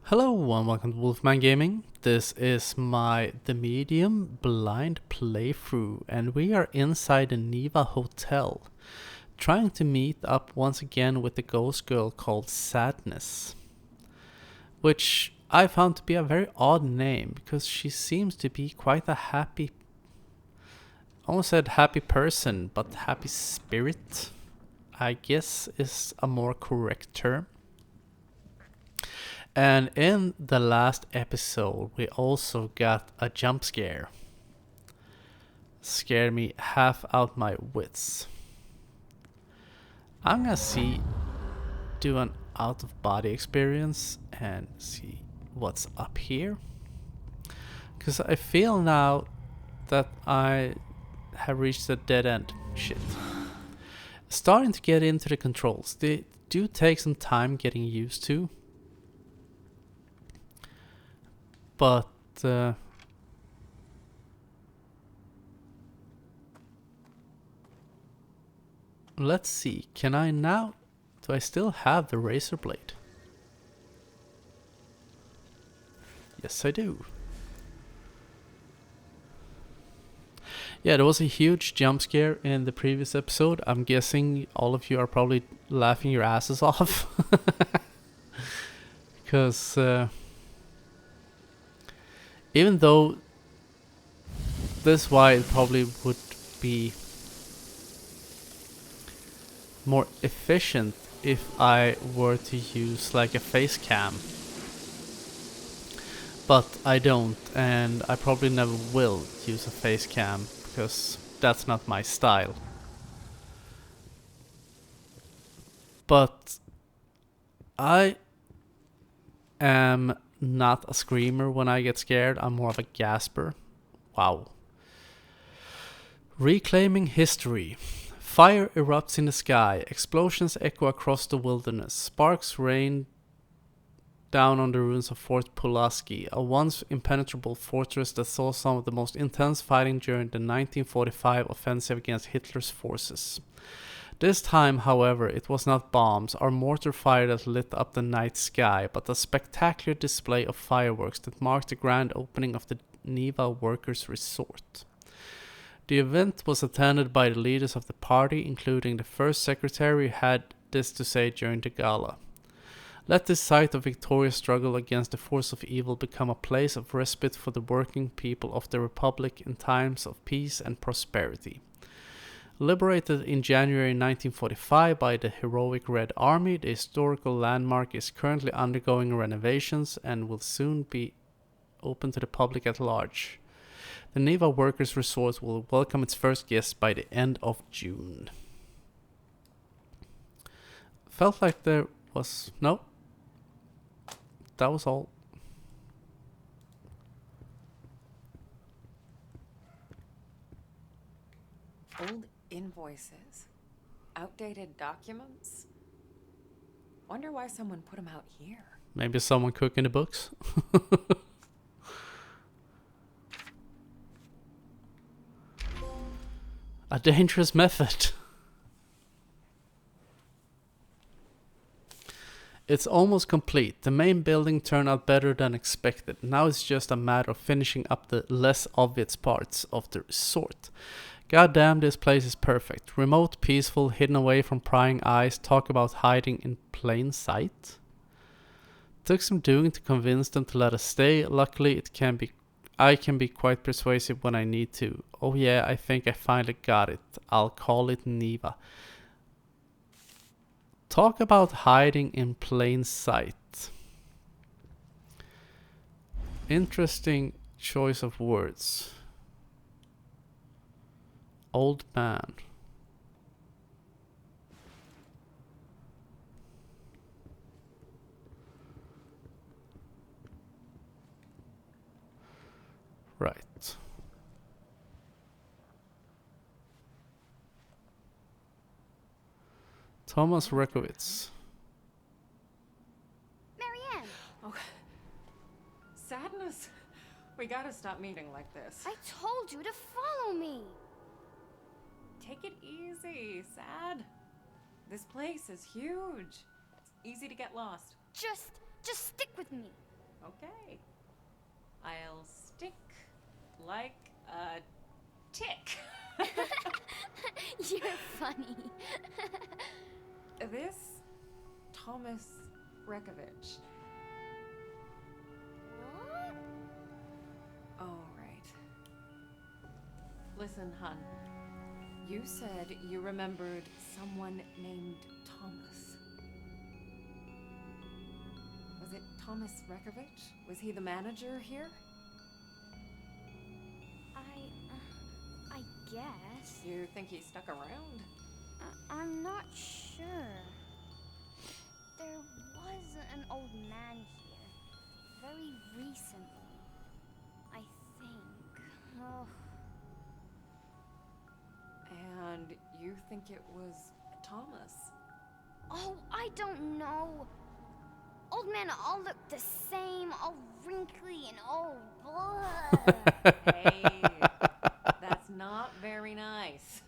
Hello and welcome to Wolfman Gaming. This is my The Medium blind playthrough and we are inside the Niwa Hotel, trying to meet up once again with the ghost girl called Sadness, which I found to be a very odd name because she seems to be quite a happy, almost said happy person, but happy spirit, I guess is a more correct term. And in the last episode, we also got a jump scare. Scared me half out my wits. I'm gonna do an out of body experience and see what's up here. Because I feel now that I have reached a dead end. Shit. Starting to get into the controls. They do take some time getting used to. But let's see, can I now, do I still have the razor blade? Yes, I do. Yeah, there was a huge jump scare in the previous episode. I'm guessing all of you are probably laughing your asses off. Because even though this is why it probably would be more efficient if I were to use like a face cam. But I don't, and I probably never will use a face cam because that's not my style. But I am not a screamer when I get scared. I'm more of a gasper. Wow. Reclaiming history. Fire erupts in the sky. Explosions echo across the wilderness. Sparks rain down on the ruins of Fort Pulaski, a once impenetrable fortress that saw some of the most intense fighting during the 1945 offensive against Hitler's forces. This time, however, it was not bombs or mortar fire that lit up the night sky, but a spectacular display of fireworks that marked the grand opening of the Niwa Workers Resort. The event was attended by the leaders of the party, including the first secretary, who had this to say during the gala. Let this site of victorious struggle against the force of evil become a place of respite for the working people of the Republic in times of peace and prosperity. Liberated in January 1945 by the heroic Red Army, the historical landmark is currently undergoing renovations and will soon be open to the public at large. The Niwa Workers Resort will welcome its first guests by the end of June. Felt like there was... no. That was all. Old invoices, outdated documents. Wonder why someone put them out here. Maybe someone cooking the books. A dangerous method. It's almost complete. The main building turned out better than expected. Now it's just a matter of finishing up the less obvious parts of the resort. God damn, this place is perfect. Remote, peaceful, hidden away from prying eyes. Talk about hiding in plain sight. Took some doing to convince them to let us stay. Luckily, I can be quite persuasive when I need to. Oh yeah, I think I finally got it. I'll call it Niwa. Talk about hiding in plain sight. Interesting choice of words. Old man. Right. Thomas Rekowicz. Marianne! Oh, Sadness. We gotta stop meeting like this. I told you to follow me! Take it easy, Sad. This place is huge. It's easy to get lost. Just stick with me. Okay. I'll stick like a tick. You're funny. This Thomas Rekowicz. What? Oh, right. Listen, hun. You said you remembered someone named Thomas. Was it Thomas Rekowicz? Was he the manager here? I guess. You think he stuck around? I'm not sure. There was an old man here. Very recently. I think. Oh. And you think it was Thomas? Oh, I don't know. Old men all look the same, all wrinkly and old. Hey, that's not very nice.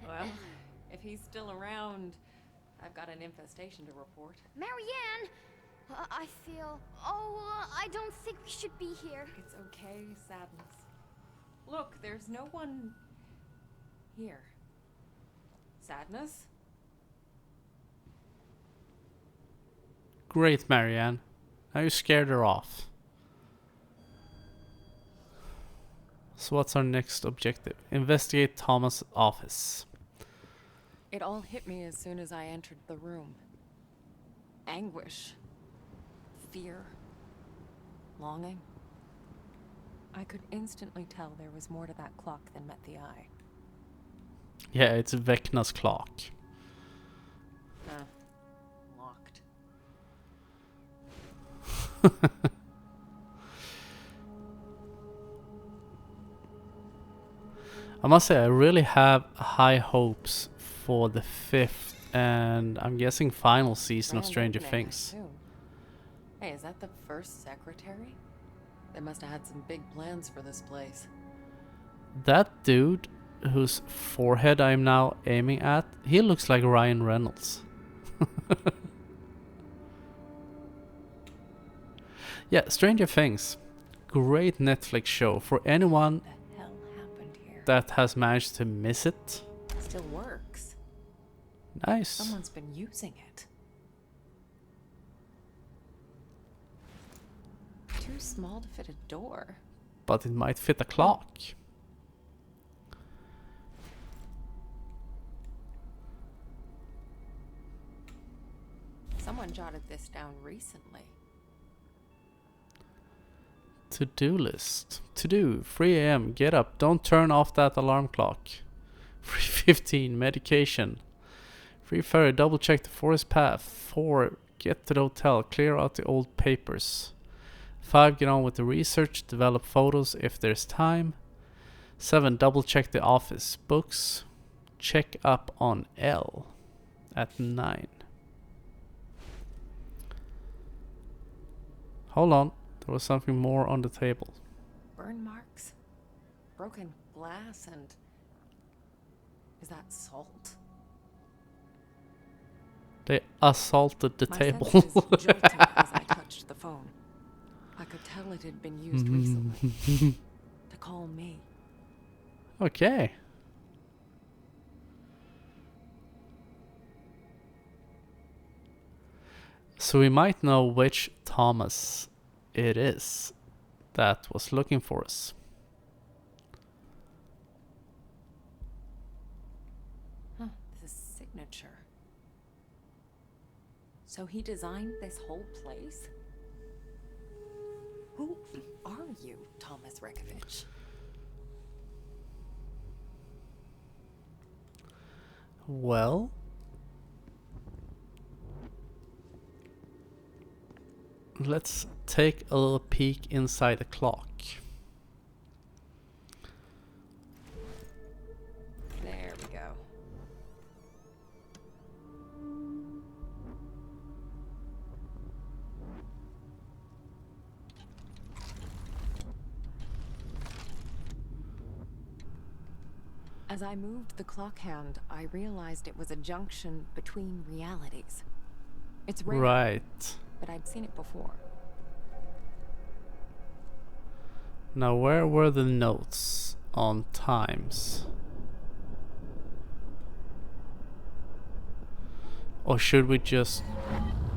Well, if he's still around, I've got an infestation to report. Marianne! I feel... Oh, I don't think we should be here. It's okay, Sadness. Look, there's no one here. Sadness? Great, Marianne. Now you scared her off. So what's our next objective? Investigate Thomas' office. It all hit me as soon as I entered the room. Anguish. Fear. Longing. I could instantly tell there was more to that clock than met the eye. Yeah, it's Vecna's clock. Locked. I must say, I really have high hopes for the 5th and I'm guessing final season of Grand Stranger opening, I Things. assume. Hey, is that the first secretary? They must have had some big plans for this place. That dude whose forehead I'm now aiming at, he looks like Ryan Reynolds. Yeah, Stranger Things. Great Netflix show for anyone What the hell happened here? that has managed to miss it. Still works. Nice. Someone's been using it. Too small to fit a door. But it might fit a clock. Someone jotted this down recently. To-do list. To do. 3 a.m. Get up. Don't turn off that alarm clock. 3:15. Medication. 3:30. Double check the forest path. 4. Get to the hotel. Clear out the old papers. 5. Get on with the research. Develop photos if there's time. 7. Double check the office. Books. Check up on L. At 9. Hold on. There was something more on the table. Burn marks, broken glass, and... Is that salt? They assaulted the My table. senses jolted as I touched the phone. I could tell it had been used recently. To call me. Okay. So we might know which Thomas it is that was looking for us. Huh, this is signature. So he designed this whole place? Who are you, Thomas Rekowicz? Well, let's take a little peek inside the clock. There we go. As I moved the clock hand, I realized it was a junction between realities. It's rare. Right. but I'd seen it before. Now, where were the notes on times? Or should we just...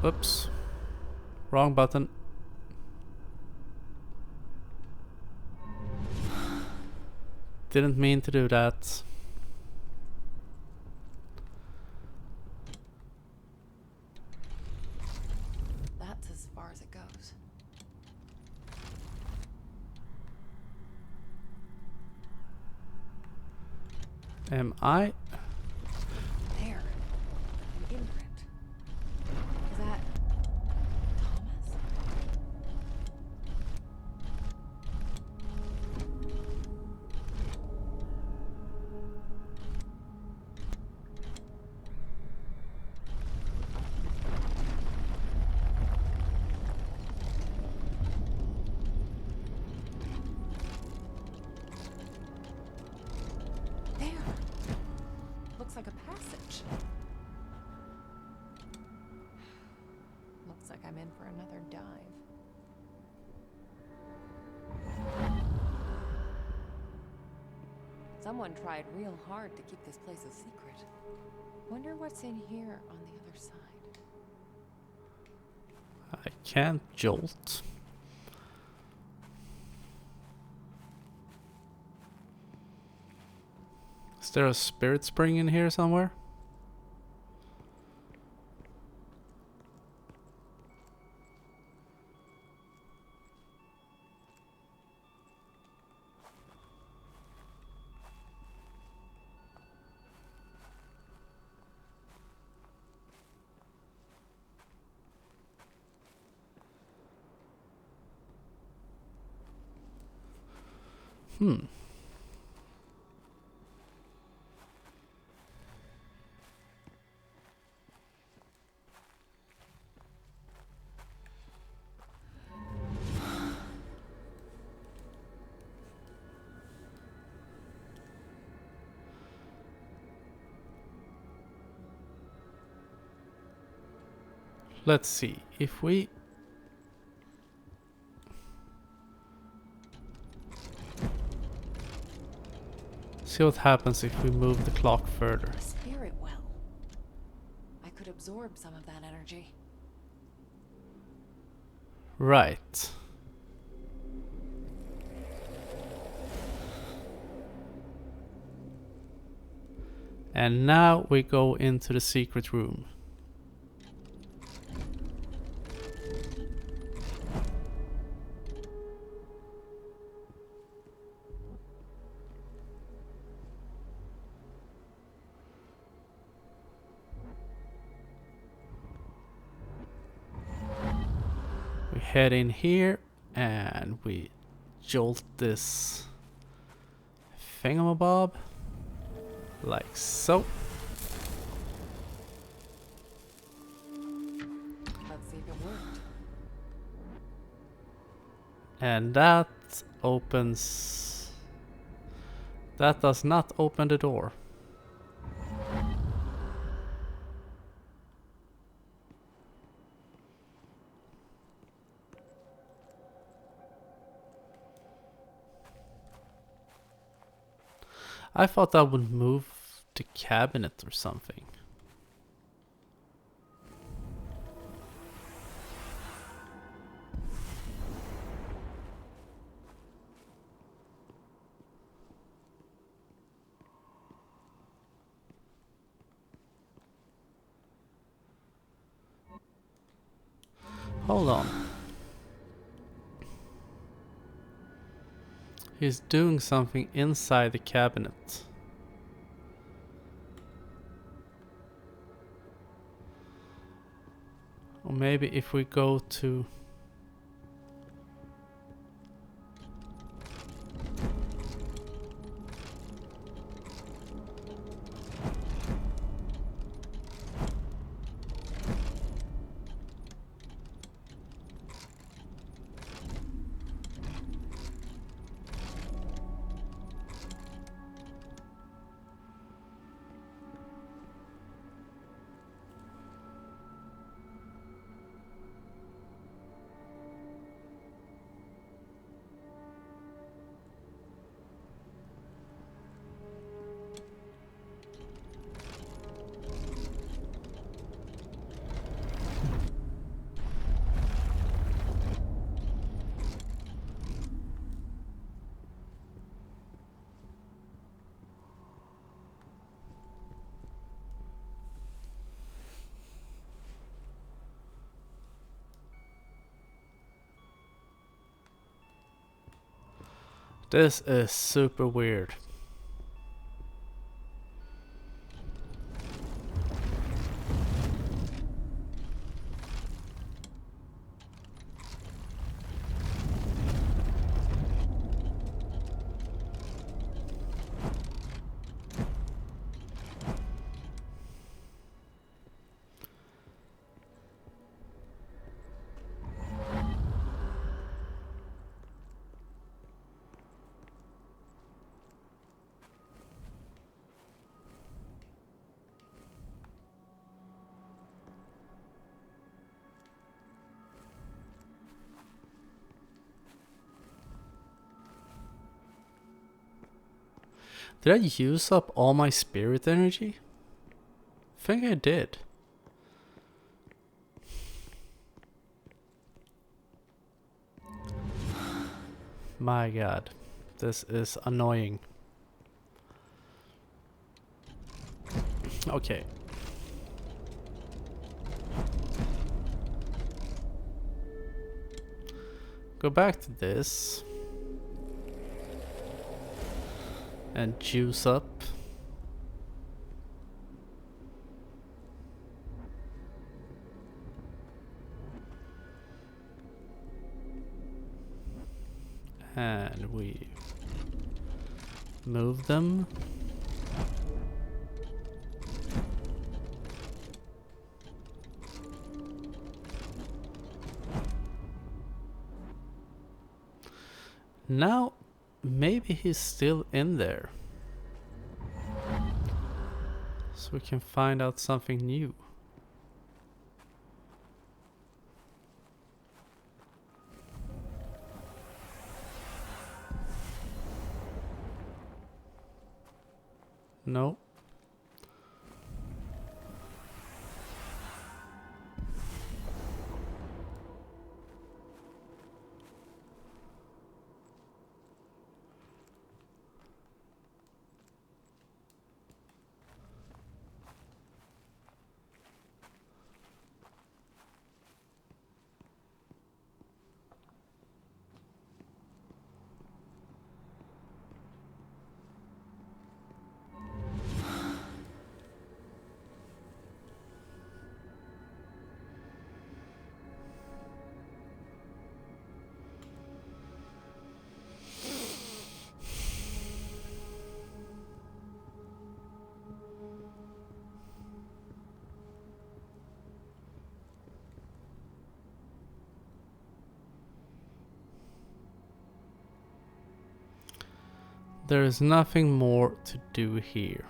Oops. Wrong button. Didn't mean to do that. That's as far as it goes. Am I? There. An imprint. Is that Thomas? There. Looks like a passage. Looks like I'm in for another dive. Someone tried real hard to keep this place a secret. Wonder what's in here on the other side. I can't jolt. Is there a spirit spring in here somewhere? Let's see if we... See what happens if we move the clock further. A spirit well. I could absorb some of that energy. Right. And now we go into the secret room. We head in here and we jolt this thingamabob like so. Let's see if it worked. And that opens... That does not open the door. I thought that would move the cabinet or something. Hold on. He's doing something inside the cabinet. Or maybe if we go to... This is super weird. Did I use up all my spirit energy? I think I did. My god, this is annoying. Okay. Go back to this. And juice up. And we move them. Now, maybe he's still in there. So we can find out something new. No. There is nothing more to do here.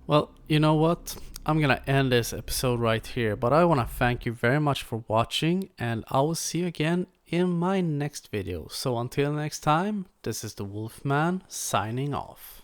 Well, you know what? I'm gonna end this episode right here, but I wanna thank you very much for watching, and I will see you again in my next video. So until next time, this is the Wolfman signing off.